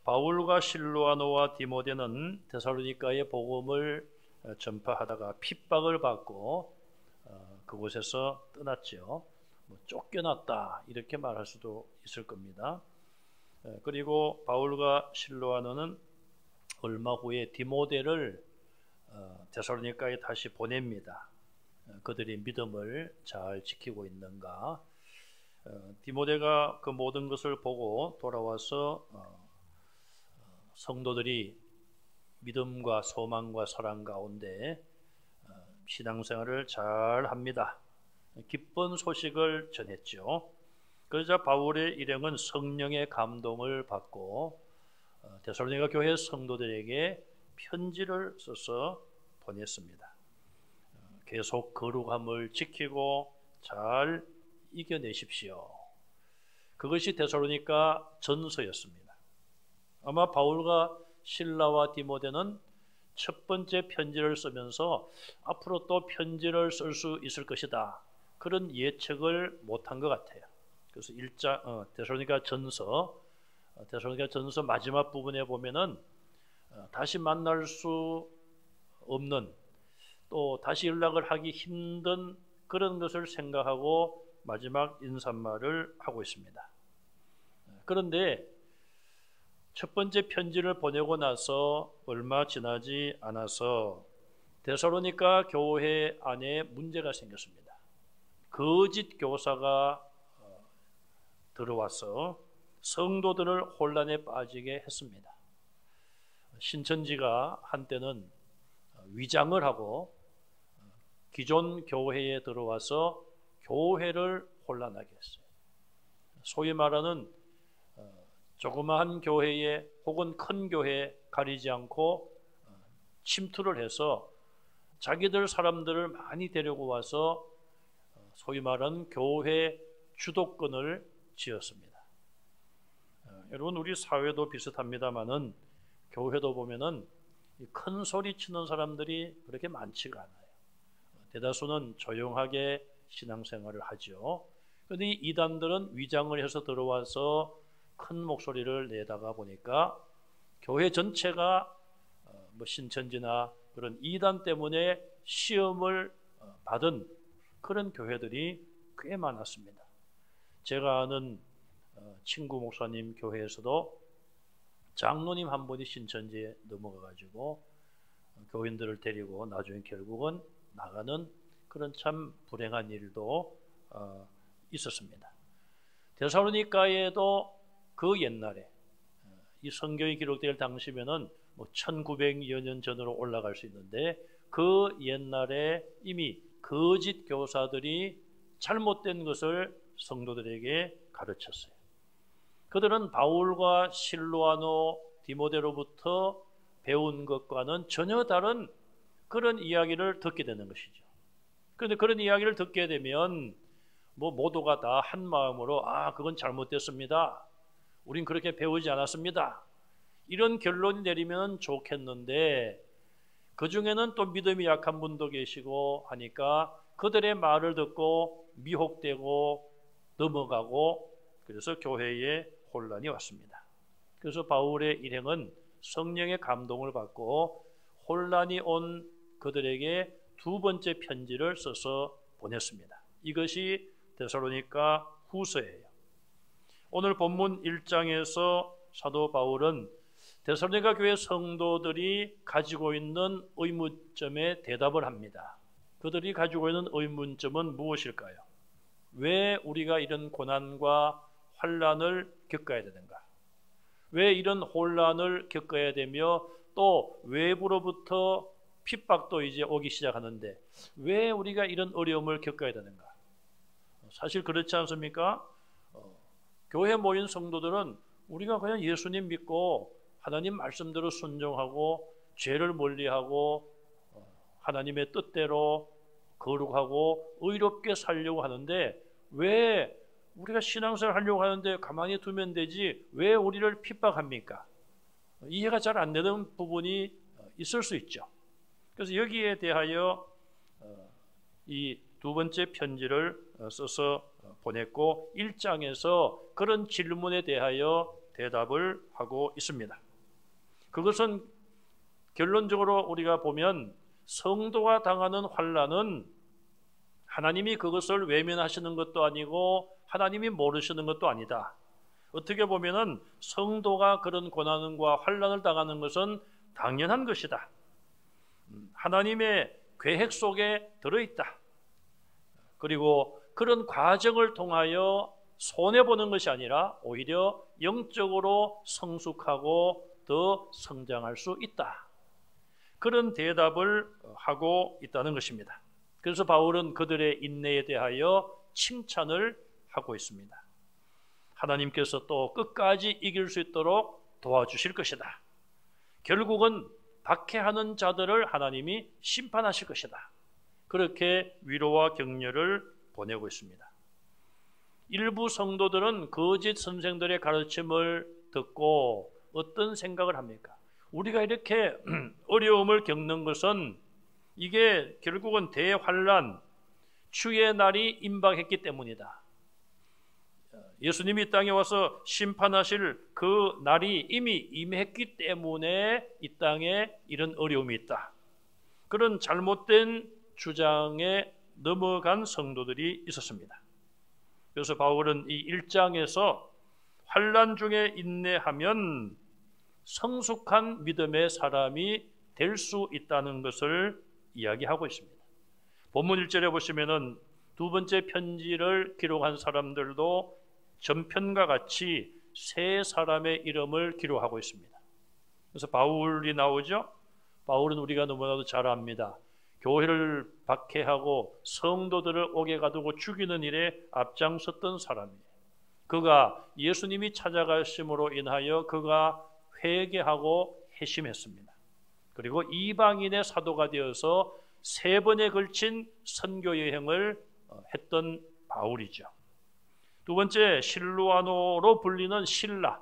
바울과 실로아노와 디모데는 데살로니가의 복음을 전파하다가 핍박을 받고 그곳에서 떠났죠. 쫓겨났다 이렇게 말할 수도 있을 겁니다. 그리고 바울과 실로아노는 얼마 후에 디모데를 데살로니가에 다시 보냅니다. 그들이 믿음을 잘 지키고 있는가. 디모데가 그 모든 것을 보고 돌아와서 성도들이 믿음과 소망과 사랑 가운데 신앙생활을 잘 합니다. 기쁜 소식을 전했죠. 그러자 바울의 일행은 성령의 감동을 받고 데살로니가 교회 성도들에게 편지를 써서 보냈습니다. 계속 거룩함을 지키고 잘 이겨내십시오. 그것이 데살로니가 전서였습니다. 아마 바울과 실라와 디모데는 첫 번째 편지를 쓰면서 앞으로 또 편지를 쓸 수 있을 것이다, 그런 예측을 못한 것 같아요. 그래서 데살로니가 전서 마지막 부분에 보면은 다시 만날 수 없는, 또 다시 연락을 하기 힘든 그런 것을 생각하고 마지막 인사말을 하고 있습니다. 그런데 첫 번째 편지를 보내고 나서 얼마 지나지 않아서 데살로니가 교회 안에 문제가 생겼습니다. 거짓 교사가 들어와서 성도들을 혼란에 빠지게 했습니다. 신천지가 한때는 위장을 하고 기존 교회에 들어와서 교회를 혼란하게 했어요. 소위 말하는 조그마한 교회에 혹은 큰 교회에 가리지 않고 침투를 해서 자기들 사람들을 많이 데리고 와서 소위 말하는 교회 주도권을 쥐었습니다. 여러분, 우리 사회도 비슷합니다만은 교회도 보면은 큰 소리 치는 사람들이 그렇게 많지가 않아요. 대다수는 조용하게 신앙생활을 하죠. 그런데 이 이단들은 위장을 해서 들어와서 큰 목소리를 내다가 보니까 교회 전체가 신천지나 그런 이단 때문에 시험을 받은 그런 교회들이 꽤 많았습니다. 제가 아는 친구 목사님 교회에서도 장로님 한 분이 신천지에 넘어가가지고 교인들을 데리고 나중에 결국은 나가는 그런 참 불행한 일도 있었습니다. 데살로니가에도 그 옛날에 이 성경이 기록될 당시면은 1900여 년 전으로 올라갈 수 있는데 그 옛날에 이미 거짓 교사들이 잘못된 것을 성도들에게 가르쳤어요. 그들은 바울과 실로아노, 디모데로부터 배운 것과는 전혀 다른 그런 이야기를 듣게 되는 것이죠. 그런데 그런 이야기를 듣게 되면 모두가 다 한 마음으로 그건 잘못됐습니다, 우린 그렇게 배우지 않았습니다, 이런 결론이 내리면 좋겠는데 그 중에는 또 믿음이 약한 분도 계시고 하니까 그들의 말을 듣고 미혹되고 넘어가고, 그래서 교회에 혼란이 왔습니다. 그래서 바울의 일행은 성령의 감동을 받고 혼란이 온 그들에게 두 번째 편지를 써서 보냈습니다. 이것이 데살로니가 후서예요. 오늘 본문 1장에서 사도 바울은 데살로니가 교회 성도들이 가지고 있는 의문점에 대답을 합니다. 그들이 가지고 있는 의문점은 무엇일까요? 왜 우리가 이런 고난과 환난을 겪어야 되는가? 왜 이런 혼란을 겪어야 되며 또 외부로부터 핍박도 이제 오기 시작하는데 왜 우리가 이런 어려움을 겪어야 되는가? 사실 그렇지 않습니까? 교회에 모인 성도들은 우리가 그냥 예수님 믿고 하나님 말씀대로 순종하고 죄를 멀리하고 하나님의 뜻대로 거룩하고 의롭게 살려고 하는데 왜 우리가 신앙생활 하려고 하는데 가만히 두면 되지 왜 우리를 핍박합니까? 이해가 잘 안 되는 부분이 있을 수 있죠. 그래서 여기에 대하여 이 두 번째 편지를 써서 보냈고 1장에서 그런 질문에 대하여 대답을 하고 있습니다. 그것은 결론적으로 우리가 보면 성도가 당하는 환난은 하나님이 그것을 외면하시는 것도 아니고 하나님이 모르시는 것도 아니다. 어떻게 보면은 성도가 그런 고난과 환난을 당하는 것은 당연한 것이다. 하나님의 계획 속에 들어있다. 그리고 그런 과정을 통하여 손해보는 것이 아니라 오히려 영적으로 성숙하고 더 성장할 수 있다. 그런 대답을 하고 있다는 것입니다. 그래서 바울은 그들의 인내에 대하여 칭찬을 하고 있습니다. 하나님께서 또 끝까지 이길 수 있도록 도와주실 것이다. 결국은 박해하는 자들을 하나님이 심판하실 것이다. 그렇게 위로와 격려를 보내고 있습니다. 일부 성도들은 거짓 선생들의 가르침을 듣고 어떤 생각을 합니까? 우리가 이렇게 어려움을 겪는 것은 이게 결국은 대환란, 주의 날이 임박했기 때문이다. 예수님이 이 땅에 와서 심판하실 그 날이 이미 임했기 때문에 이 땅에 이런 어려움이 있다. 그런 잘못된 주장에 넘어간 성도들이 있었습니다. 그래서 바울은 이 1장에서 환난 중에 인내하면 성숙한 믿음의 사람이 될 수 있다는 것을 이야기하고 있습니다. 본문 1절에 보시면은 두 번째 편지를 기록한 사람들도 전편과 같이 세 사람의 이름을 기록하고 있습니다. 그래서 바울이 나오죠. 바울은 우리가 너무나도 잘 압니다. 교회를 박해하고 성도들을 옥에 가두고 죽이는 일에 앞장섰던 사람이에요. 그가 예수님이 찾아가심으로 인하여 그가 회개하고 회심했습니다. 그리고 이방인의 사도가 되어서 3번에 걸친 선교 여행을 했던 바울이죠. 두 번째, 실루아노로 불리는 실라.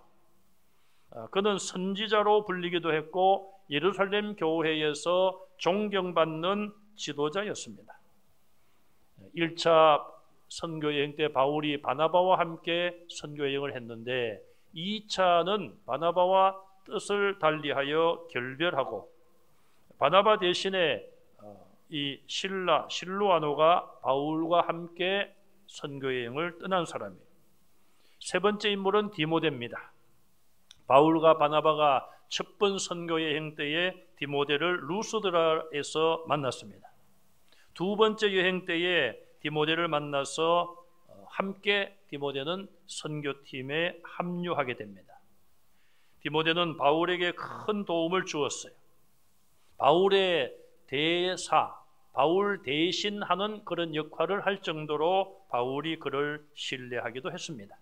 그는 선지자로 불리기도 했고 예루살렘 교회에서 존경받는 지도자였습니다. 1차 선교여행 때 바울이 바나바와 함께 선교여행을 했는데 2차는 바나바와 뜻을 달리하여 결별하고 바나바 대신에 이 실루아노가 바울과 함께 선교여행을 떠난 사람이에요. 세 번째 인물은 디모데입니다. 바울과 바나바가 첫 번 선교여행 때에 디모데를 루스드라에서 만났습니다. 두 번째 여행 때에 디모데를 만나서 함께 디모데는 선교팀에 합류하게 됩니다. 디모데는 바울에게 큰 도움을 주었어요. 바울의 대사, 바울 대신 하는 그런 역할을 할 정도로 바울이 그를 신뢰하기도 했습니다.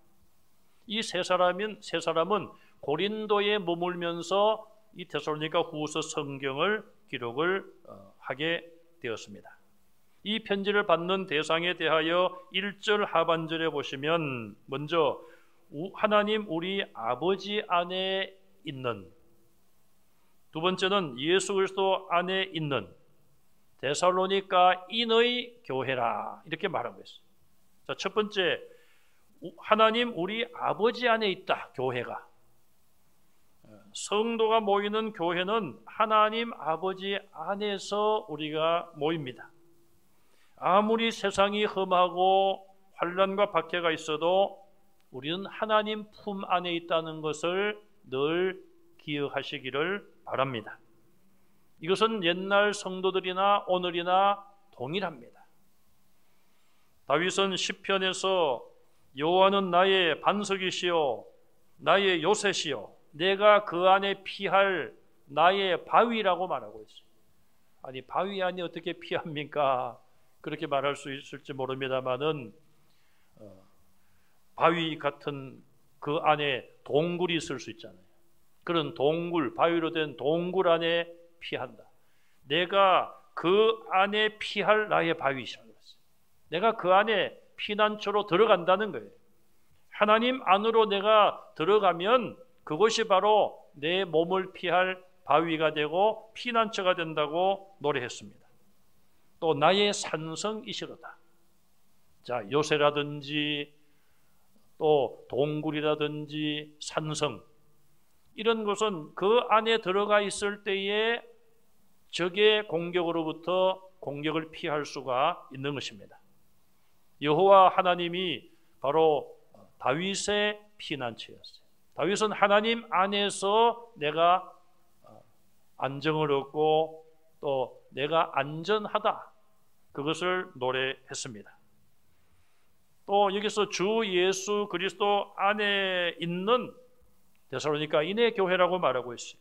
이 세 사람은 고린도에 머물면서 이 데살로니가 후서 성경을 기록을 하게 되었습니다. 이 편지를 받는 대상에 대하여 1절 하반절에 보시면 먼저 하나님 우리 아버지 안에 있는, 두 번째는 예수 그리스도 안에 있는 데살로니가 인의 교회라 이렇게 말하고 있어요. 자, 첫 번째, 하나님 우리 아버지 안에 있다. 교회가, 성도가 모이는 교회는 하나님 아버지 안에서 우리가 모입니다. 아무리 세상이 험하고 환난과 박해가 있어도 우리는 하나님 품 안에 있다는 것을 늘 기억하시기를 바랍니다. 이것은 옛날 성도들이나 오늘이나 동일합니다. 다윗은 시편에서 여호와는 나의 반석이시요 나의 요새시요 내가 그 안에 피할 나의 바위라고 말하고 있어요. 아니, 바위 안에 어떻게 피합니까? 그렇게 말할 수 있을지 모릅니다만은 바위 같은 그 안에 동굴이 있을 수 있잖아요. 그런 동굴, 바위로 된 동굴 안에 피한다. 내가 그 안에 피할 나의 바위시라고 했어요. 내가 그 안에 피난처로 들어간다는 거예요. 하나님 안으로 내가 들어가면 그것이 바로 내 몸을 피할 바위가 되고 피난처가 된다고 노래했습니다. 또 나의 산성이시로다. 자, 요새라든지 또 동굴이라든지 산성, 이런 것은 그 안에 들어가 있을 때에 적의 공격으로부터 공격을 피할 수가 있는 것입니다. 여호와 하나님이 바로 다윗의 피난처였어요. 다윗은 하나님 안에서 내가 안정을 얻고 또 내가 안전하다, 그것을 노래했습니다. 또 여기서 주 예수 그리스도 안에 있는 데살로니가인의 교회라고 말하고 있어요.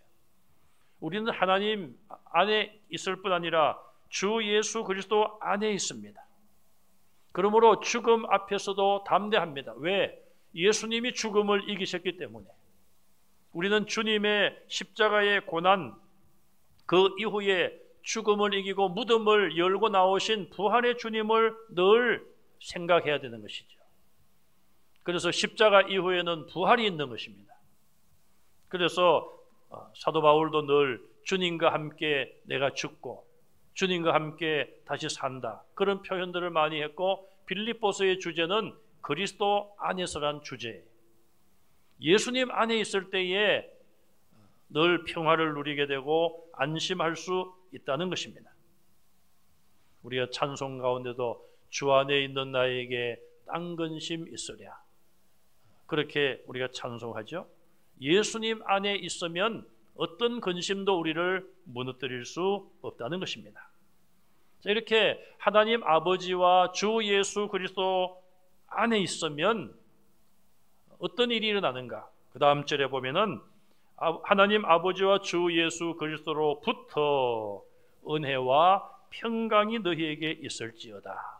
우리는 하나님 안에 있을 뿐 아니라 주 예수 그리스도 안에 있습니다. 그러므로 죽음 앞에서도 담대합니다. 왜? 예수님이 죽음을 이기셨기 때문에. 우리는 주님의 십자가의 고난, 그 이후에 죽음을 이기고 무덤을 열고 나오신 부활의 주님을 늘 생각해야 되는 것이죠. 그래서 십자가 이후에는 부활이 있는 것입니다. 그래서 사도 바울도 늘 주님과 함께 내가 죽고 주님과 함께 다시 산다, 그런 표현들을 많이 했고, 빌립보서의 주제는 그리스도 안에서란 주제예요. 예수님 안에 있을 때에 늘 평화를 누리게 되고 안심할 수 있다는 것입니다. 우리가 찬송 가운데도 주 안에 있는 나에게 딴 근심 있으랴, 그렇게 우리가 찬송하죠. 예수님 안에 있으면 어떤 근심도 우리를 무너뜨릴 수 없다는 것입니다. 자, 이렇게 하나님 아버지와 주 예수 그리스도 안에 있으면 어떤 일이 일어나는가? 그 다음 절에 보면은 하나님 아버지와 주 예수 그리스도로부터 은혜와 평강이 너희에게 있을지어다,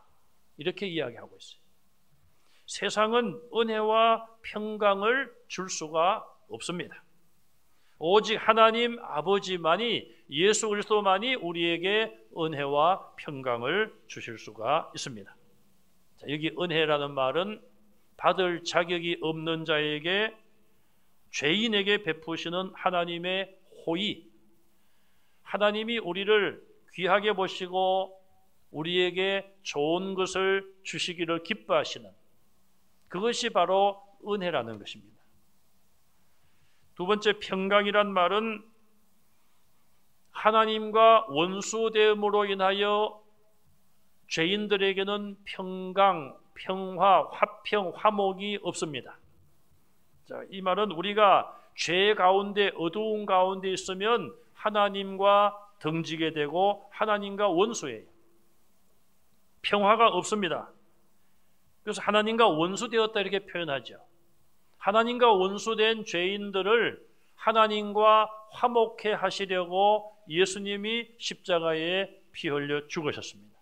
이렇게 이야기하고 있어요. 세상은 은혜와 평강을 줄 수가 없습니다. 오직 하나님 아버지만이, 예수 그리스도만이 우리에게 은혜와 평강을 주실 수가 있습니다. 자, 여기 은혜라는 말은 받을 자격이 없는 자에게, 죄인에게 베푸시는 하나님의 호의, 하나님이 우리를 귀하게 보시고 우리에게 좋은 것을 주시기를 기뻐하시는, 그것이 바로 은혜라는 것입니다. 두 번째, 평강이란 말은 하나님과 원수됨으로 인하여 죄인들에게는 평강, 평화, 화평, 화목이 없습니다. 자, 이 말은 우리가 죄 가운데, 어두운 가운데 있으면 하나님과 등지게 되고 하나님과 원수예요. 평화가 없습니다. 그래서 하나님과 원수되었다, 이렇게 표현하죠. 하나님과 원수된 죄인들을 하나님과 화목해 하시려고 예수님이 십자가에 피 흘려 죽으셨습니다.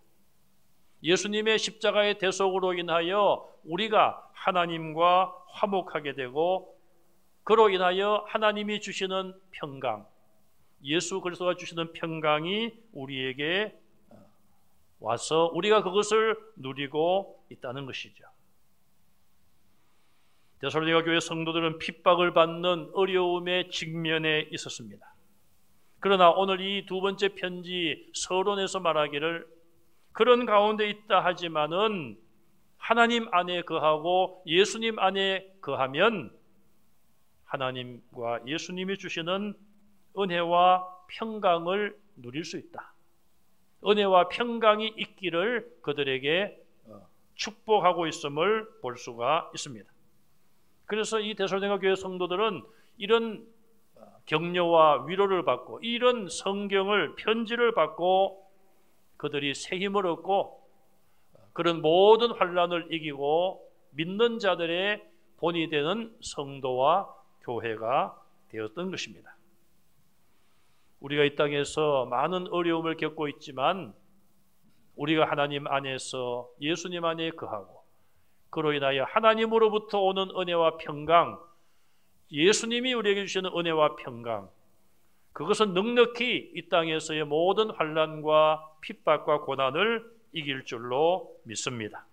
예수님의 십자가의 대속으로 인하여 우리가 하나님과 화목하게 되고, 그로 인하여 하나님이 주시는 평강, 예수 그리스도가 주시는 평강이 우리에게 와서 우리가 그것을 누리고 있다는 것이죠. 데살로니가 교회 성도들은 핍박을 받는 어려움에 직면해 있었습니다. 그러나 오늘 이 두 번째 편지 서론에서 말하기를, 그런 가운데 있다 하지만은 하나님 안에 거하고 예수님 안에 거하면 하나님과 예수님이 주시는 은혜와 평강을 누릴 수 있다. 은혜와 평강이 있기를 그들에게 축복하고 있음을 볼 수가 있습니다. 그래서 이 데살로니가 교회 성도들은 이런 격려와 위로를 받고, 이런 성경을, 편지를 받고 그들이 새 힘을 얻고 그런 모든 환난을 이기고 믿는 자들의 본이 되는 성도와 교회가 되었던 것입니다. 우리가 이 땅에서 많은 어려움을 겪고 있지만 우리가 하나님 안에서 예수님 안에 거하고, 그로 인하여 하나님으로부터 오는 은혜와 평강, 예수님이 우리에게 주시는 은혜와 평강, 그것은 넉넉히 이 땅에서의 모든 환난과 핍박과 고난을 이길 줄로 믿습니다.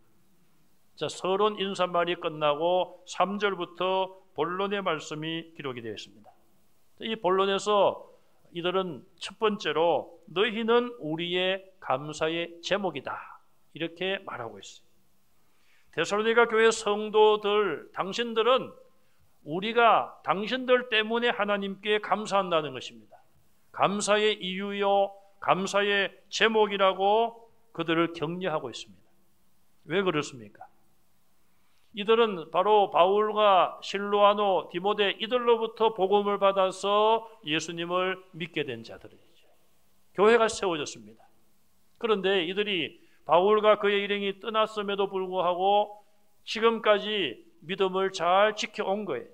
자, 서론 인사말이 끝나고 3절부터 본론의 말씀이 기록이 되어 있습니다. 이 본론에서 이들은 첫 번째로 너희는 우리의 감사의 제목이다, 이렇게 말하고 있어요. 데살로니가 교회 성도들, 당신들은 우리가 당신들 때문에 하나님께 감사한다는 것입니다. 감사의 이유요, 감사의 제목이라고 그들을 격려하고 있습니다. 왜 그렇습니까? 이들은 바로 바울과 실로아노, 디모데 이들로부터 복음을 받아서 예수님을 믿게 된 자들이죠. 교회가 세워졌습니다. 그런데 이들이 바울과 그의 일행이 떠났음에도 불구하고 지금까지 믿음을 잘 지켜온 거예요.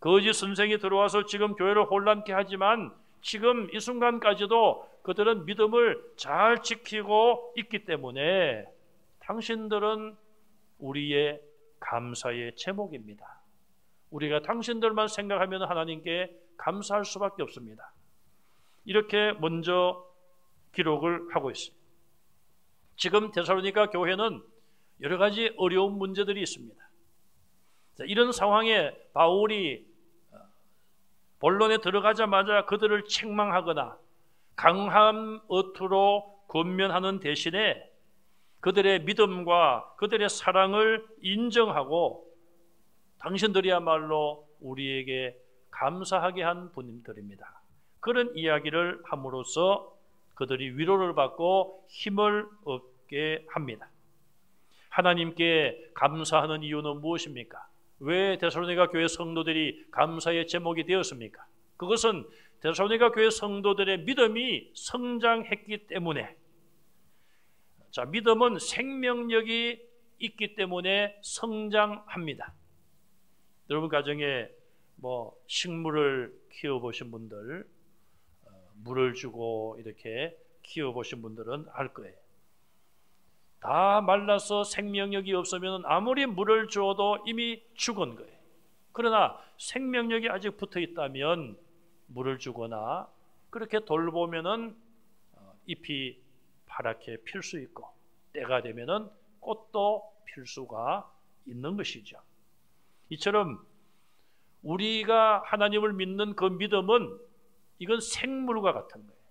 거짓 선생이 들어와서 지금 교회를 혼란케 하지만 지금 이 순간까지도 그들은 믿음을 잘 지키고 있기 때문에 당신들은 우리의 감사의 제목입니다. 우리가 당신들만 생각하면 하나님께 감사할 수밖에 없습니다. 이렇게 먼저 기록을 하고 있습니다. 지금 데살로니가 교회는 여러 가지 어려운 문제들이 있습니다. 이런 상황에 바울이 본론에 들어가자마자 그들을 책망하거나 강한 어투로 권면하는 대신에 그들의 믿음과 그들의 사랑을 인정하고 당신들이야말로 우리에게 감사하게 한 분들입니다. 그런 이야기를 함으로써 그들이 위로를 받고 힘을 얻게 합니다. 하나님께 감사하는 이유는 무엇입니까? 왜 데살로니가 교회 성도들이 감사의 제목이 되었습니까? 그것은 데살로니가 교회 성도들의 믿음이 성장했기 때문에, 자, 믿음은 생명력이 있기 때문에 성장합니다. 여러분 가정에 식물을 키워보신 분들, 물을 주고 이렇게 키워보신 분들은 알 거예요. 다 말라서 생명력이 없으면 아무리 물을 주어도 이미 죽은 거예요. 그러나 생명력이 아직 붙어 있다면 물을 주거나 그렇게 돌보면은 잎이 파랗게 필 수 있고 때가 되면은 꽃도 필 수가 있는 것이죠. 이처럼 우리가 하나님을 믿는 그 믿음은 이건 생물과 같은 거예요.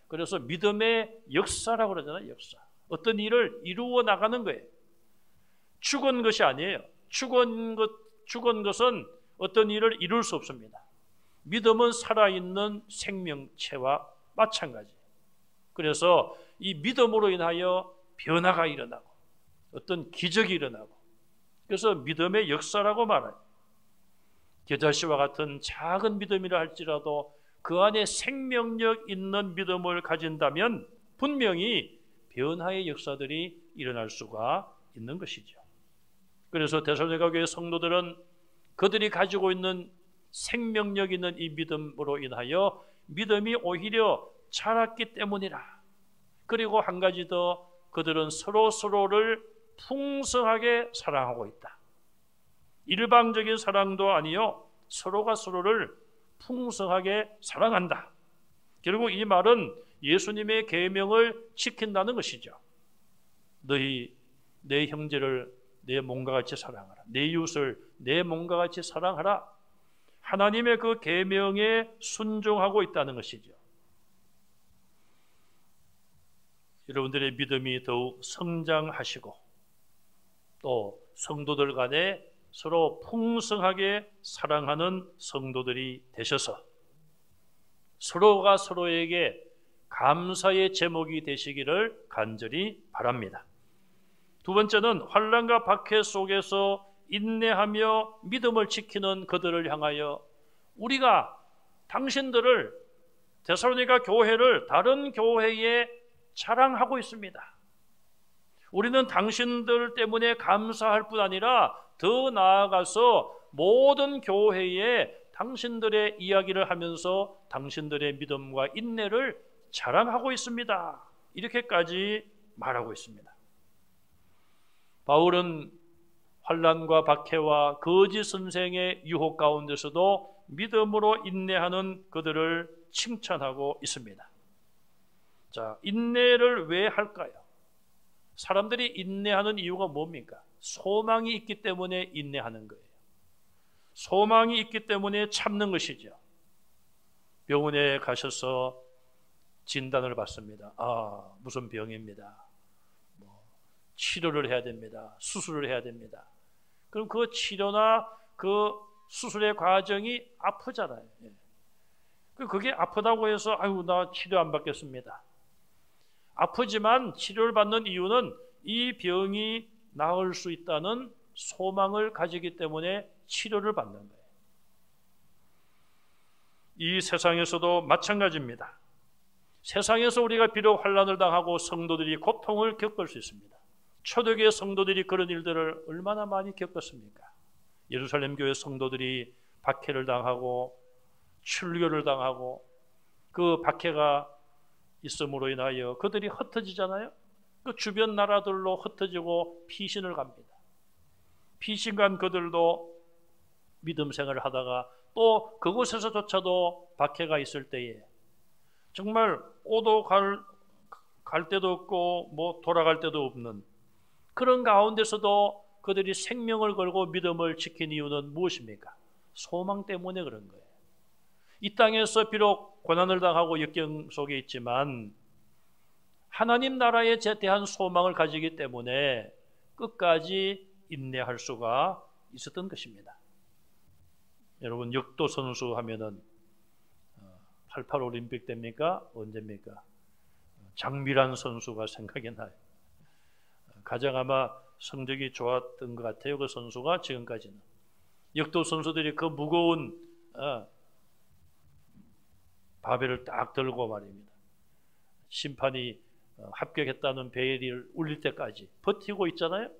그래서 믿음의 역사라고 그러잖아요. 역사. 어떤 일을 이루어 나가는 거예요. 죽은 것이 아니에요. 죽은 것은 어떤 일을 이룰 수 없습니다. 믿음은 살아있는 생명체와 마찬가지. 그래서 이 믿음으로 인하여 변화가 일어나고 어떤 기적이 일어나고, 그래서 믿음의 역사라고 말해요. 겨자씨와 같은 작은 믿음이라 할지라도 그 안에 생명력 있는 믿음을 가진다면 분명히 변화의 역사들이 일어날 수가 있는 것이죠. 그래서 데살로니가 교회 성도들은 그들이 가지고 있는 생명력 있는 이 믿음으로 인하여 믿음이 오히려 자랐기 때문이라. 그리고 한 가지 더, 그들은 서로를 풍성하게 사랑하고 있다. 일방적인 사랑도 아니요, 서로가 서로를 풍성하게 사랑한다. 결국 이 말은 예수님의 계명을 지킨다는 것이죠. 너희 내 형제를 내 몸과 같이 사랑하라. 내 이웃을 내 몸과 같이 사랑하라. 하나님의 그 계명에 순종하고 있다는 것이죠. 여러분들의 믿음이 더욱 성장하시고 또 성도들 간에 서로 풍성하게 사랑하는 성도들이 되셔서 서로가 서로에게 감사의 제목이 되시기를 간절히 바랍니다. 두 번째는 환난과 박해 속에서 인내하며 믿음을 지키는 그들을 향하여 우리가 당신들을, 데살로니가 교회를 다른 교회에 자랑하고 있습니다. 우리는 당신들 때문에 감사할 뿐 아니라 더 나아가서 모든 교회에 당신들의 이야기를 하면서 당신들의 믿음과 인내를 자랑하고 있습니다. 이렇게까지 말하고 있습니다. 바울은 환난과 박해와 거짓 선생의 유혹 가운데서도 믿음으로 인내하는 그들을 칭찬하고 있습니다. 자, 인내를 왜 할까요? 사람들이 인내하는 이유가 뭡니까? 소망이 있기 때문에 인내하는 거예요. 소망이 있기 때문에 참는 것이죠. 병원에 가셔서 진단을 받습니다. 무슨 병입니다. 치료를 해야 됩니다. 수술을 해야 됩니다. 그럼 그 치료나 그 수술의 과정이 아프잖아요. 그게 아프다고 해서 아유 나 치료 안 받겠습니다. 아프지만 치료를 받는 이유는 이 병이 나을 수 있다는 소망을 가지기 때문에 치료를 받는 거예요. 이 세상에서도 마찬가지입니다. 세상에서 우리가 비록 환난을 당하고 성도들이 고통을 겪을 수 있습니다. 초대교회 성도들이 그런 일들을 얼마나 많이 겪었습니까? 예루살렘 교회 성도들이 박해를 당하고 출교를 당하고 그 박해가 있음으로 인하여 그들이 흩어지잖아요. 그 주변 나라들로 흩어지고 피신을 갑니다. 피신 간 그들도 믿음 생활을 하다가 또 그곳에서조차도 박해가 있을 때에 정말 오도 갈 데도 없고 뭐 돌아갈 데도 없는 그런 가운데서도 그들이 생명을 걸고 믿음을 지킨 이유는 무엇입니까? 소망 때문에 그런 거예요. 이 땅에서 비록 고난을 당하고 역경 속에 있지만 하나님 나라에 대한 소망을 가지기 때문에 끝까지 인내할 수가 있었던 것입니다. 여러분 역도 선수 하면은 88 올림픽 때입니까? 언제입니까? 장미란 선수가 생각이 나요. 가장 아마 성적이 좋았던 것 같아요. 그 선수가 지금까지는. 역도 선수들이 그 무거운 바벨을 딱 들고 말입니다. 심판이 합격했다는 베일을 울릴 때까지 버티고 있잖아요.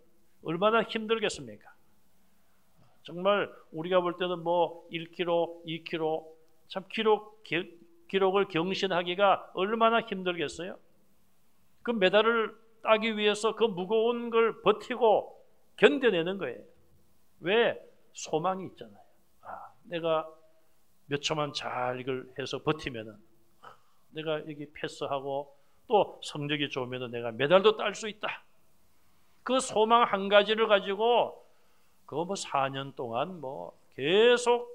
얼마나 힘들겠습니까? 정말 우리가 볼 때는 뭐 1km, 2km 참 기록을 경신하기가 얼마나 힘들겠어요? 그 메달을 따기 위해서 그 무거운 걸 버티고 견뎌내는 거예요. 왜? 소망이 있잖아요. 내가 몇 초만 잘 이걸 해서 버티면은 내가 여기 패스하고 또 성적이 좋으면은 내가 메달도 딸 수 있다. 그 소망 한 가지를 가지고 그거 뭐 4년 동안 뭐 계속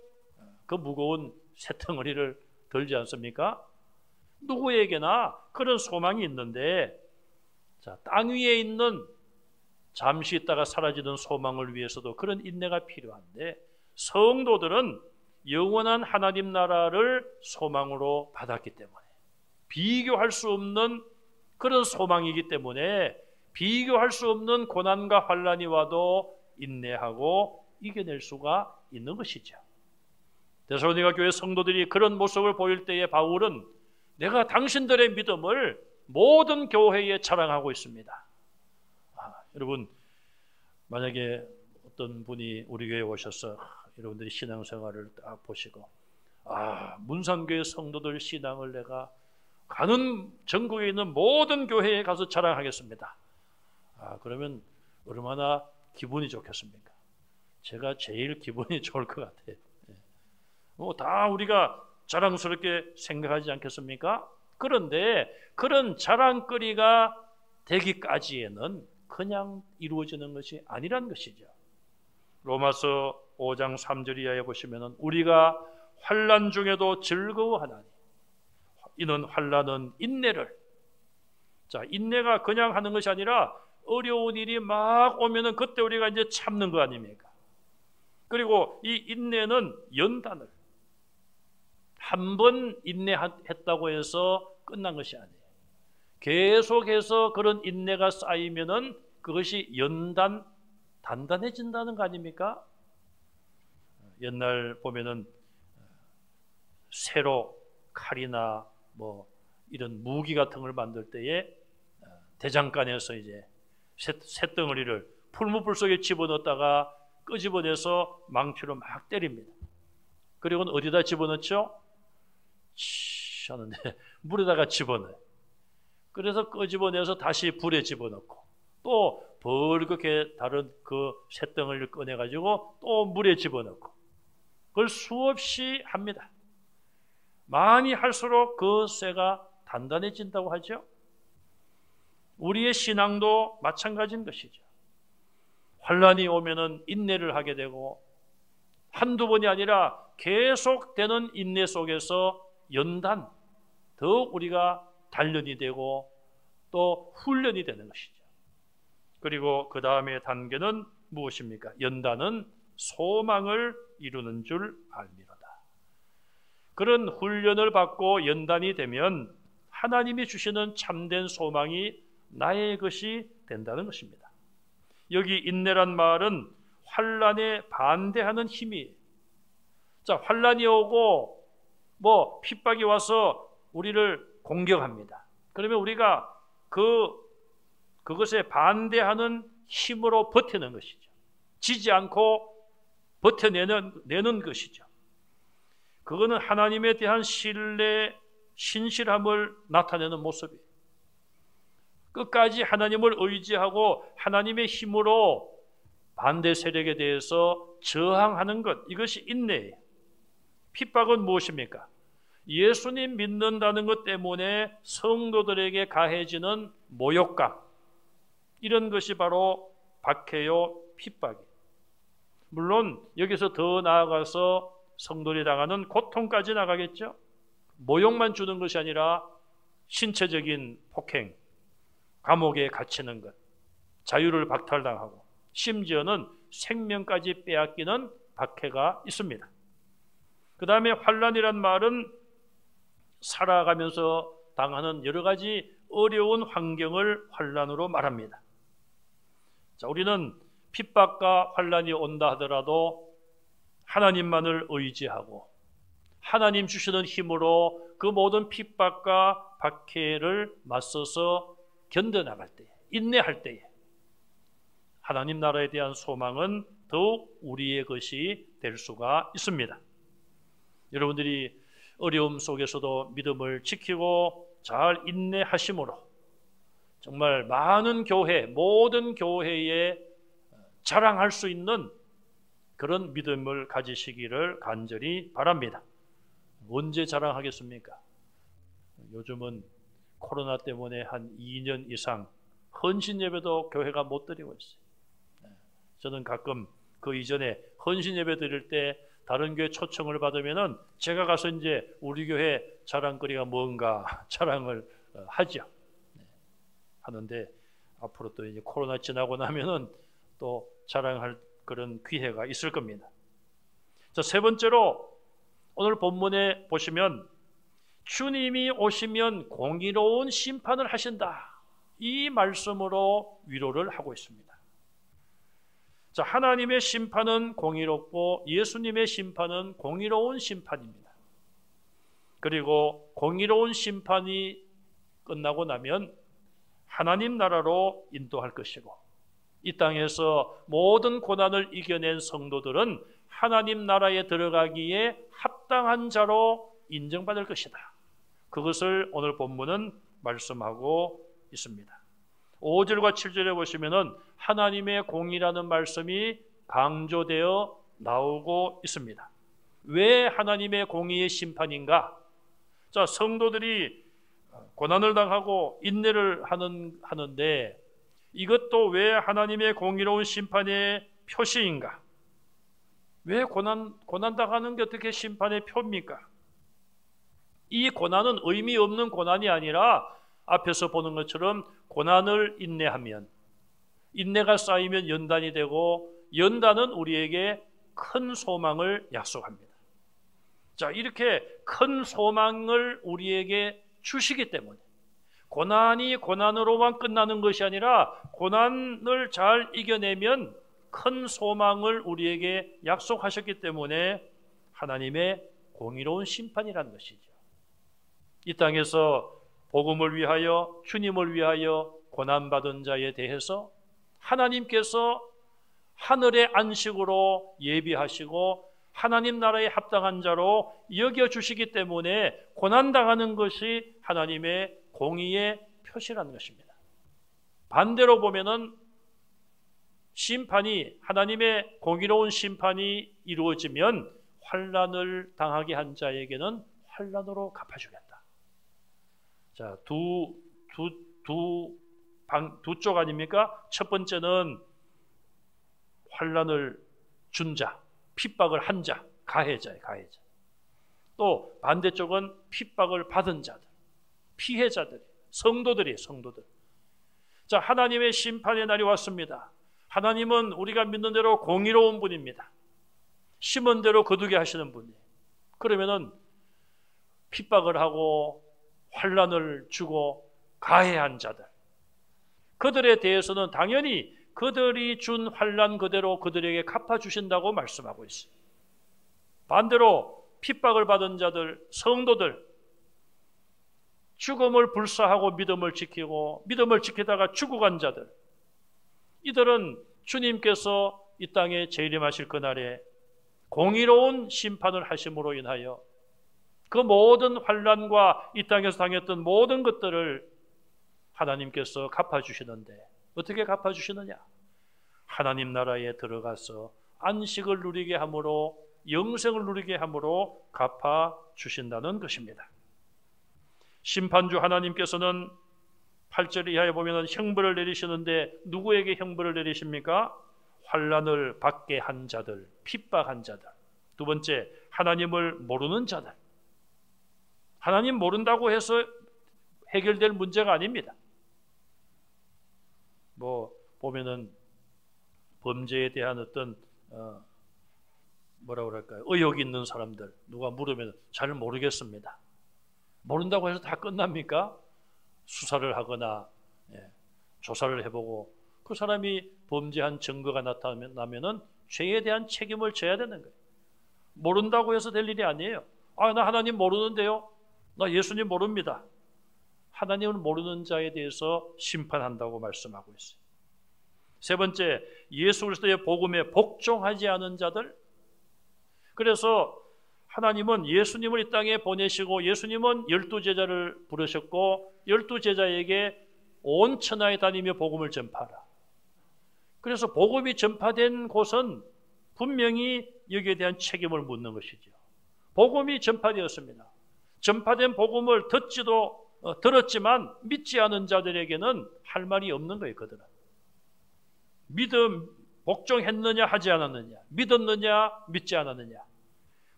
그 무거운 쇳덩어리를 들지 않습니까? 누구에게나 그런 소망이 있는데 자, 땅 위에 있는 잠시 있다가 사라지는 소망을 위해서도 그런 인내가 필요한데 성도들은 영원한 하나님 나라를 소망으로 받았기 때문에 비교할 수 없는 그런 소망이기 때문에 비교할 수 없는 고난과 환난이 와도 인내하고 이겨낼 수가 있는 것이죠. 데살로니가 교회 성도들이 그런 모습을 보일 때에 바울은 내가 당신들의 믿음을 모든 교회에 자랑하고 있습니다. 여러분 만약에 어떤 분이 우리 교회에 오셔서 여러분들이 신앙생활을 딱 보시고 문산교회 성도들 신앙을 내가 가는 전국에 있는 모든 교회에 가서 자랑하겠습니다. 그러면 얼마나 기분이 좋겠습니까? 제가 제일 기분이 좋을 것 같아요. 뭐 다 우리가 자랑스럽게 생각하지 않겠습니까? 그런데 그런 자랑거리가 되기까지에는 그냥 이루어지는 것이 아니란 것이죠. 로마서 5장 3절 이하에 보시면은 우리가 환난 중에도 즐거워하나니 이는 환난은 인내를. 자, 인내가 그냥 하는 것이 아니라 어려운 일이 막 오면은 그때 우리가 이제 참는 거 아닙니까? 그리고 이 인내는 연단을 한 번 인내했다고 해서 끝난 것이 아니에요. 계속해서 그런 인내가 쌓이면은 그것이 단단해진다는 거 아닙니까? 옛날 보면은 새로 칼이나 뭐 이런 무기 같은 걸 만들 때에 대장간에서 이제 쇳덩어리를 풀무불 속에 집어넣었다가 끄집어내서 망치로 막 때립니다. 그리고는 어디다 집어넣죠? 하는데 물에다가 집어넣어요. 그래서 끄집어내서 다시 불에 집어넣고 또 벌겋게 다른 그 쇳덩어리를 꺼내가지고 또 물에 집어넣고 그걸 수없이 합니다. 많이 할수록 그 쇠가 단단해진다고 하죠. 우리의 신앙도 마찬가지인 것이죠. 환난이 오면은 인내를 하게 되고 한두 번이 아니라 계속되는 인내 속에서 더욱 우리가 단련이 되고 또 훈련이 되는 것이죠. 그리고 그 다음에 단계는 무엇입니까? 연단은 소망을 이루는 줄 알미로다. 그런 훈련을 받고 연단이 되면 하나님이 주시는 참된 소망이 나의 것이 된다는 것입니다. 여기 인내란 말은 환난에 반대하는 힘이에요. 자, 환난이 오고 핍박이 와서 우리를 공격합니다. 그러면 우리가 그것에 반대하는 힘으로 버티는 것이죠. 지지 않고 버텨내는 것이죠. 그거는 하나님에 대한 신뢰, 신실함을 나타내는 모습이에요. 끝까지 하나님을 의지하고 하나님의 힘으로 반대 세력에 대해서 저항하는 것, 이것이 인내예요. 핍박은 무엇입니까? 예수님 믿는다는 것 때문에 성도들에게 가해지는 모욕감, 이런 것이 바로 박해요, 핍박이에요. 물론 여기서 더 나아가서 성도들이 당하는 고통까지 나가겠죠. 모욕만 주는 것이 아니라 신체적인 폭행, 감옥에 갇히는 것, 자유를 박탈당하고 심지어는 생명까지 빼앗기는 박해가 있습니다. 그 다음에 환난이란 말은 살아가면서 당하는 여러 가지 어려운 환경을 환난으로 말합니다. 자, 우리는 핍박과 환난이 온다 하더라도 하나님만을 의지하고 하나님 주시는 힘으로 그 모든 핍박과 박해를 맞서서 견뎌나갈 때, 인내할 때에 하나님 나라에 대한 소망은 더욱 우리의 것이 될 수가 있습니다. 여러분들이 어려움 속에서도 믿음을 지키고 잘 인내하심으로 정말 많은 교회, 모든 교회에 자랑할 수 있는 그런 믿음을 가지시기를 간절히 바랍니다. 언제 자랑하겠습니까? 요즘은 코로나 때문에 한 2년 이상 헌신 예배도 교회가 못 드리고 있어요. 저는 가끔 그 이전에 헌신 예배 드릴 때 다른 교회 초청을 받으면은 제가 가서 이제 우리 교회 자랑거리가 뭔가 자랑을 하죠. 하는데 앞으로 또 이제 코로나 지나고 나면은 또 자랑할 그런 기회가 있을 겁니다. 자, 세 번째로 오늘 본문에 보시면 주님이 오시면 공의로운 심판을 하신다, 이 말씀으로 위로를 하고 있습니다. 자, 하나님의 심판은 공의롭고 예수님의 심판은 공의로운 심판입니다. 그리고 공의로운 심판이 끝나고 나면 하나님 나라로 인도할 것이고, 이 땅에서 모든 고난을 이겨낸 성도들은 하나님 나라에 들어가기에 합당한 자로 인정받을 것이다. 그것을 오늘 본문은 말씀하고 있습니다. 5절과 7절에 보시면은 하나님의 공의라는 말씀이 강조되어 나오고 있습니다. 왜 하나님의 공의의 심판인가? 자, 성도들이 고난을 당하고 인내를 하는데 이것도 왜 하나님의 공의로운 심판의 표시인가? 왜 고난 당하는 게 어떻게 심판의 표입니까? 이 고난은 의미 없는 고난이 아니라 앞에서 보는 것처럼 고난을 인내하면, 인내가 쌓이면 연단이 되고, 연단은 우리에게 큰 소망을 약속합니다. 자, 이렇게 큰 소망을 우리에게 주시기 때문에 고난이 고난으로만 끝나는 것이 아니라 고난을 잘 이겨내면 큰 소망을 우리에게 약속하셨기 때문에 하나님의 공의로운 심판이라는 것이죠. 이 땅에서 복음을 위하여, 주님을 위하여 고난받은 자에 대해서 하나님께서 하늘의 안식으로 예비하시고 하나님 나라에 합당한 자로 여겨주시기 때문에 고난당하는 것이 하나님의 공의의 표시라는 것입니다. 반대로 보면은 심판이, 하나님의 공의로운 심판이 이루어지면 환난을 당하게 한 자에게는 환난으로 갚아주겠다. 자, 두 쪽 아닙니까? 첫 번째는 환난을 준 자, 핍박을 한 자, 가해자예요, 가해자. 또 반대쪽은 핍박을 받은 자들, 피해자들, 성도들이에요, 성도들. 자, 하나님의 심판의 날이 왔습니다. 하나님은 우리가 믿는 대로 공의로운 분입니다. 심은 대로 거두게 하시는 분이에요. 그러면은 핍박을 하고 환난을 주고 가해한 자들, 그들에 대해서는 당연히 그들이 준 환난 그대로 그들에게 갚아주신다고 말씀하고 있어요. 반대로 핍박을 받은 자들, 성도들, 죽음을 불사하고 믿음을 지키고 믿음을 지키다가 죽어간 자들, 이들은 주님께서 이 땅에 재림하실 그날에 공의로운 심판을 하심으로 인하여 그 모든 환난과 이 땅에서 당했던 모든 것들을 하나님께서 갚아주시는데, 어떻게 갚아주시느냐? 하나님 나라에 들어가서 안식을 누리게 함으로, 영생을 누리게 함으로 갚아주신다는 것입니다. 심판주 하나님께서는 8절 이하에 보면 형벌을 내리시는데 누구에게 형벌을 내리십니까? 환난을 받게 한 자들, 핍박한 자들. 두 번째, 하나님을 모르는 자들. 하나님 모른다고 해서 해결될 문제가 아닙니다. 보면은 범죄에 대한 어떤 뭐라 그럴까요? 의혹이 있는 사람들, 누가 물으면 잘 모르겠습니다. 모른다고 해서 다 끝납니까? 수사를 하거나 조사를 해보고 그 사람이 범죄한 증거가 나타나면은 죄에 대한 책임을 져야 되는 거예요. 모른다고 해서 될 일이 아니에요. 나 하나님 모르는데요. 나 예수님 모릅니다. 하나님을 모르는 자에 대해서 심판한다고 말씀하고 있어요. 세 번째, 예수 그리스도의 복음에 복종하지 않은 자들. 그래서 하나님은 예수님을 이 땅에 보내시고 예수님은 12제자를 부르셨고 12제자에게 온 천하에 다니며 복음을 전파하라. 그래서 복음이 전파된 곳은 분명히 여기에 대한 책임을 묻는 것이죠. 복음이 전파되었습니다. 전파된 복음을 들었지만 믿지 않은 자들에게는 할 말이 없는 거예요. 그들은 믿음 복종했느냐 하지 않았느냐, 믿었느냐 믿지 않았느냐,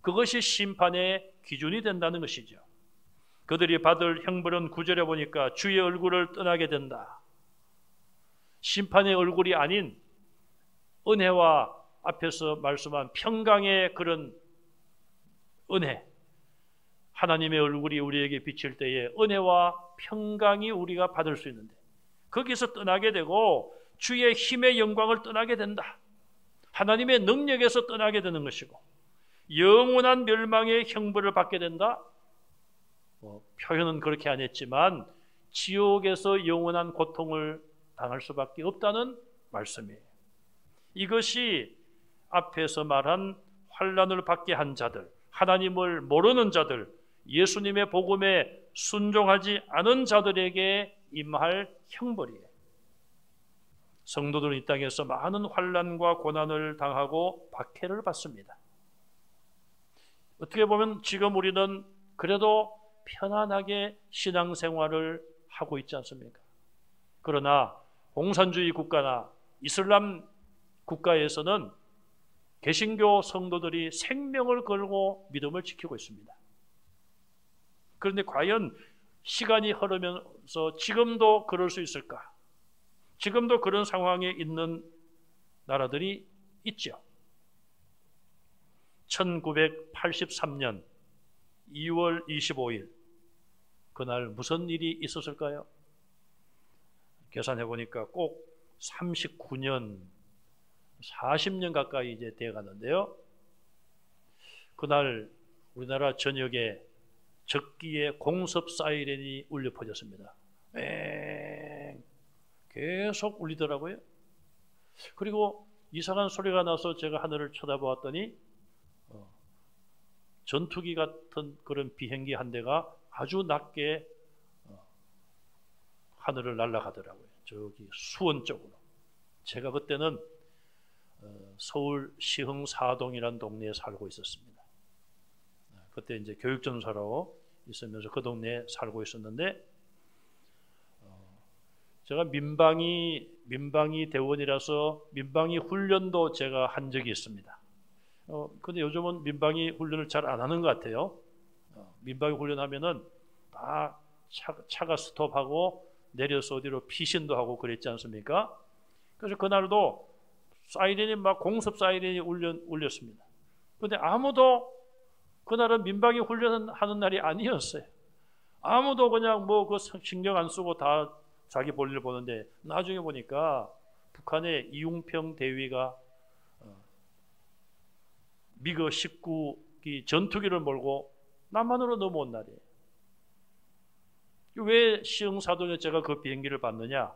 그것이 심판의 기준이 된다는 것이죠. 그들이 받을 형벌은 9절에 보니까 주의 얼굴을 떠나게 된다. 심판의 얼굴이 아닌 은혜와 앞에서 말씀한 평강의 그런 은혜, 하나님의 얼굴이 우리에게 비칠 때에 은혜와 평강이 우리가 받을 수 있는데 거기서 떠나게 되고 주의 힘의 영광을 떠나게 된다. 하나님의 능력에서 떠나게 되는 것이고 영원한 멸망의 형벌을 받게 된다. 표현은 그렇게 안 했지만 지옥에서 영원한 고통을 당할 수밖에 없다는 말씀이에요. 이것이 앞에서 말한 환난을 받게 한 자들, 하나님을 모르는 자들, 예수님의 복음에 순종하지 않은 자들에게 임할 형벌이에요. 성도들은 이 땅에서 많은 환난과 고난을 당하고 박해를 받습니다. 어떻게 보면 지금 우리는 그래도 편안하게 신앙생활을 하고 있지 않습니까? 그러나 공산주의 국가나 이슬람 국가에서는 개신교 성도들이 생명을 걸고 믿음을 지키고 있습니다. 그런데 과연 시간이 흐르면서 지금도 그럴 수 있을까? 지금도 그런 상황에 있는 나라들이 있죠. 1983년 2월 25일 그날 무슨 일이 있었을까요? 계산해 보니까 꼭 39년, 40년 가까이 이제 돼 가는데요. 그날 우리나라 전역에 적기에 공습 사이렌이 울려 퍼졌습니다. 계속 울리더라고요. 그리고 이상한 소리가 나서 제가 하늘을 쳐다보았더니 전투기 같은 그런 비행기 한 대가 아주 낮게 하늘을 날아가더라고요. 저기 수원 쪽으로. 제가 그때는 서울 시흥 사동이라는 동네에 살고 있었습니다. 그때 이제 교육전사로 있으면서 그 동네에 살고 있었는데 제가 민방위 대원이라서 민방위 훈련도 제가 한 적이 있습니다. 근데 요즘은 민방위 훈련을 잘 안 하는 것 같아요. 민방위 훈련하면은 다 차가 스톱하고 내려서 어디로 피신도 하고 그랬지 않습니까? 그래서 그날도 사이렌이 막 공습 사이렌이 울렸습니다. 그런데 아무도 그날은 민방위 훈련하는 날이 아니었어요. 아무도 그냥 뭐 그 신경 안 쓰고 다 자기 볼일 보는데 나중에 보니까 북한의 이웅평 대위가 미그 19기 전투기를 몰고 남한으로 넘어온 날이에요. 왜 시흥사도녀제가 그 비행기를 봤느냐?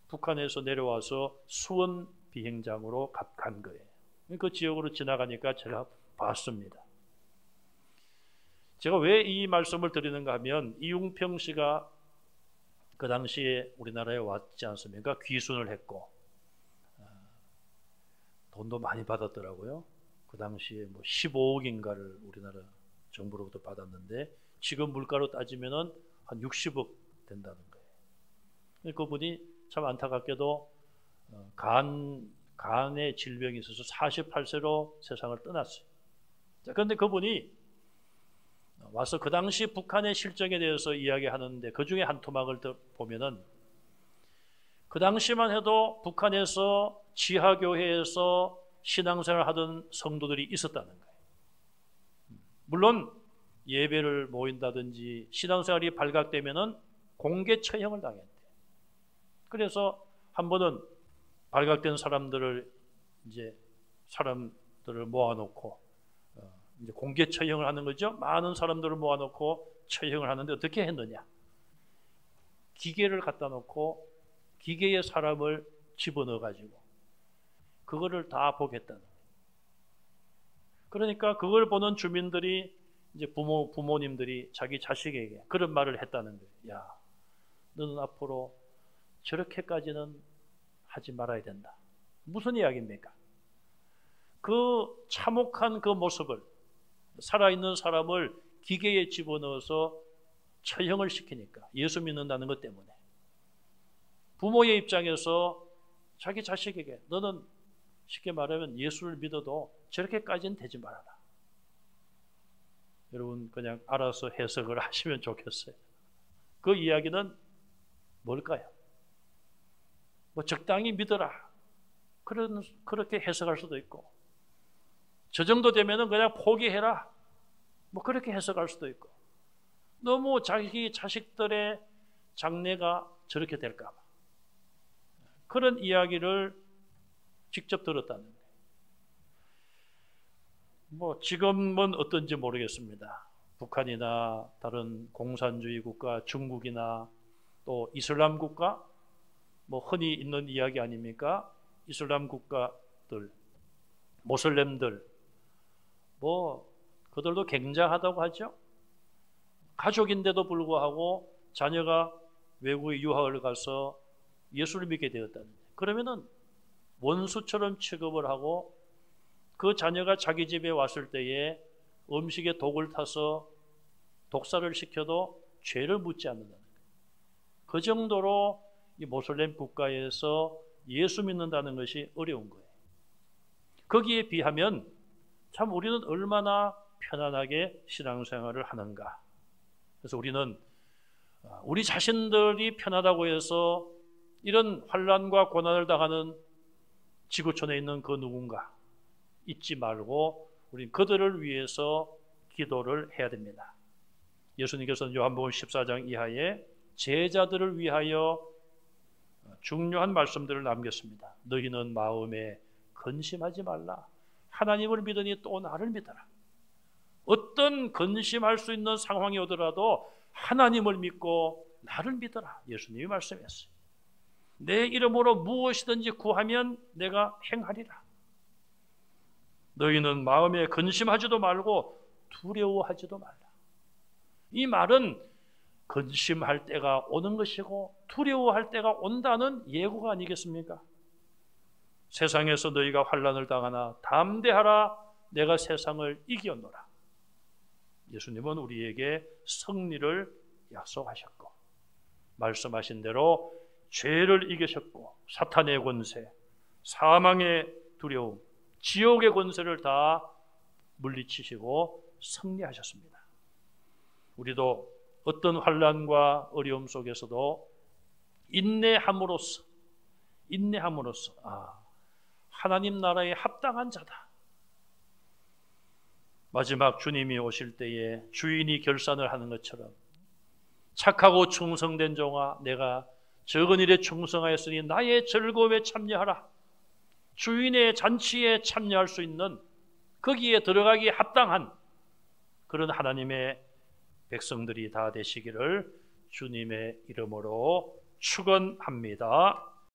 북한에서 내려와서 수원 비행장으로 간 거예요. 그 지역으로 지나가니까 제가 봤습니다. 제가 왜 이 말씀을 드리는가 하면 이웅평 씨가 그 당시에 우리나라에 왔지 않습니까? 귀순을 했고 돈도 많이 받았더라고요. 그 당시에 뭐 15억인가를 우리나라 정부로부터 받았는데 지금 물가로 따지면은 한 60억 된다는 거예요. 그분이 참 안타깝게도 간의 질병이 있어서 48세로 세상을 떠났어요. 자, 그런데 그분이 와서 그 당시 북한의 실정에 대해서 이야기하는데 그 중에 한 토막을 보면은 그 당시만 해도 북한에서 지하교회에서 신앙생활을 하던 성도들이 있었다는 거예요. 물론 예배를 모인다든지 신앙생활이 발각되면은 공개 처형을 당했대요. 그래서 한 번은 발각된 사람들을 모아놓고 이제 공개 처형을 하는 거죠. 많은 사람들을 모아놓고 처형을 하는데 어떻게 했느냐? 기계를 갖다 놓고 기계에 사람을 집어넣어 가지고 그거를 다 보겠다는 거예요. 그러니까 그걸 보는 주민들이 이제 부모님들이 자기 자식에게 그런 말을 했다는 거예요. 야, 너는 앞으로 저렇게까지는 하지 말아야 된다. 무슨 이야기입니까? 그 참혹한 그 모습을 살아있는 사람을 기계에 집어넣어서 처형을 시키니까 예수 믿는다는 것 때문에 부모의 입장에서 자기 자식에게 너는 쉽게 말하면 예수를 믿어도 저렇게까지는 되지 말아라. 여러분 그냥 알아서 해석을 하시면 좋겠어요. 그 이야기는 뭘까요? 뭐 적당히 믿어라. 그렇게 해석할 수도 있고 저 정도 되면은 그냥 포기해라. 뭐 그렇게 해석할 수도 있고 너무 자기 자식들의 장래가 저렇게 될까 봐 그런 이야기를 직접 들었다는 거예요. 뭐 지금은 어떤지 모르겠습니다. 북한이나 다른 공산주의 국가, 중국이나 또 이슬람 국가, 뭐 흔히 있는 이야기 아닙니까? 이슬람 국가들, 모슬렘들, 뭐 그들도 굉장하다고 하죠. 가족인데도 불구하고 자녀가 외국에 유학을 가서 예수를 믿게 되었다는 거예요. 그러면은 원수처럼 취급을 하고 그 자녀가 자기 집에 왔을 때에 음식에 독을 타서 독살을 시켜도 죄를 묻지 않는다는 거예요. 그 정도로 이 모슬렘 국가에서 예수 믿는다는 것이 어려운 거예요. 거기에 비하면 참 우리는 얼마나 편안하게 신앙생활을 하는가. 그래서 우리는 우리 자신들이 편하다고 해서 이런 환난과 고난을 당하는 지구촌에 있는 그 누군가 잊지 말고 우리 그들을 위해서 기도를 해야 됩니다. 예수님께서는 요한복음 14장 이하에 제자들을 위하여 중요한 말씀들을 남겼습니다. 너희는 마음에 근심하지 말라. 하나님을 믿으니 또 나를 믿어라. 어떤 근심할 수 있는 상황이 오더라도 하나님을 믿고 나를 믿어라. 예수님이 말씀했어요. 내 이름으로 무엇이든지 구하면 내가 행하리라. 너희는 마음에 근심하지도 말고 두려워하지도 말라. 이 말은 근심할 때가 오는 것이고 두려워할 때가 온다는 예고가 아니겠습니까? 세상에서 너희가 환난을 당하나 담대하라. 내가 세상을 이겼노라. 예수님은 우리에게 승리를 약속하셨고 말씀하신 대로 죄를 이기셨고 사탄의 권세, 사망의 두려움, 지옥의 권세를 다 물리치시고 승리하셨습니다. 우리도 어떤 환난과 어려움 속에서도 인내함으로써 하나님 나라에 합당한 자다. 마지막 주님이 오실 때에 주인이 결산을 하는 것처럼 착하고 충성된 종아, 내가 적은 일에 충성하였으니 나의 즐거움에 참여하라. 주인의 잔치에 참여할 수 있는, 거기에 들어가기에 합당한 그런 하나님의 백성들이 다 되시기를 주님의 이름으로 축원합니다.